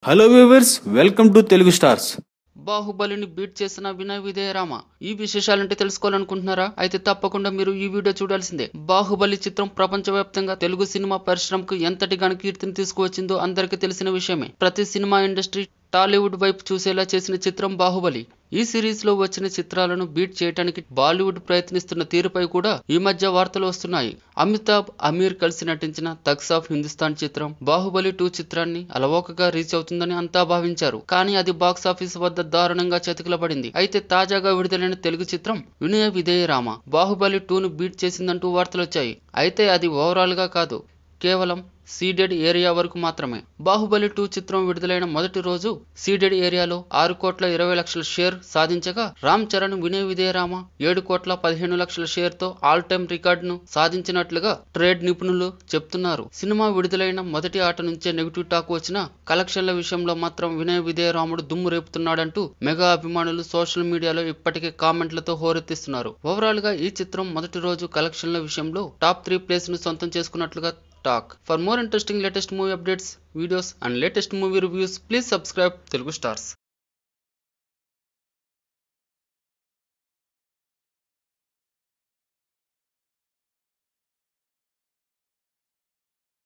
Hello viewers, welcome to Telugu stars. బాహుబలిని beat చేసిన వినయ్ విజయరామ ఈ విశేషాలంటే తెలుసుకోవాలనుకుంటున్నారా? అయితే తప్పకుండా మీరు ఈ వీడియో చూడాల్సిందే. బాహుబలి చిత్రం ప్రపంచవ్యాప్తంగా తెలుగు సినిమా పరిశ్రమకు ఎంతటి ఘన కీర్తిని తీసుకువచ్చిందో అందరికీ తెలిసిన విషయమే. ప్రతి సినిమా ఇండస్ట్రీ టాలీవుడ్ వైపు చూసేలా చేసిన చిత్రం బాహుబలి. ఈ సిరీస్ లో వచ్చిన చిత్రాలను బీట్ చేయడానికి బాలీవుడ్ ప్రయత్నిస్తున్న తీరుపై కూడా ఈ మధ్య వార్తలు వస్తున్నాయి. అమితాబ్, అమీర్ కలిసి నటించిన థగ్స్ ఆఫ్ హిందుస్థాన్ చిత్రం బాహుబలి 2 చిత్రాన్ని అలవోకగా రీచ్ అవుతుందని అంతా భావించారు. కానీ అది బాక్స్ ఆఫీస్ వద్ద దారుణంగా చతికిలబడింది. అయితే తాజాగా విడుదలైన తెలుగు చిత్రం వినయ విధేయరామ బాహుబలి 2ను బీట్ చేసిందంటూ వార్తలొచ్చాయి. అయితే అది ఓవరాల్ గా కాదు, కేవలం సీడెడ్ ఏరియా వరకు మాత్రమే. బాహుబలి 2 చిత్రం విడుదలైన మొదటి రోజు సీడెడ్ ఏరియాలో 6,20,00,000 షేర్ సాధించగా, రామ్ చరణ్ వినయ విధేయరామ 7,15,00,000 షేర్ తో ఆల్ టైమ్ రికార్డును సాధించినట్లుగా ట్రేడ్ నిపుణులు చెప్తున్నారు. సినిమా విడుదలైన మొదటి ఆట నుంచే నెగిటివ్ టాక్ వచ్చినా కలెక్షన్ల విషయంలో మాత్రం వినయ విధేయరాముడు దుమ్ము రేపుతున్నాడంటూ మెగా అభిమానులు సోషల్ మీడియాలో ఇప్పటికే కామెంట్లతో హోరెత్తిస్తున్నారు. ఓవరాల్ గా ఈ చిత్రం మొదటి రోజు కలెక్షన్ల విషయంలో టాప్ 3 ప్లేస్ ను సొంతం చేసుకున్నట్లుగా talk. For more interesting latest movie updates, videos and latest movie reviews, please subscribe Telugu Stars.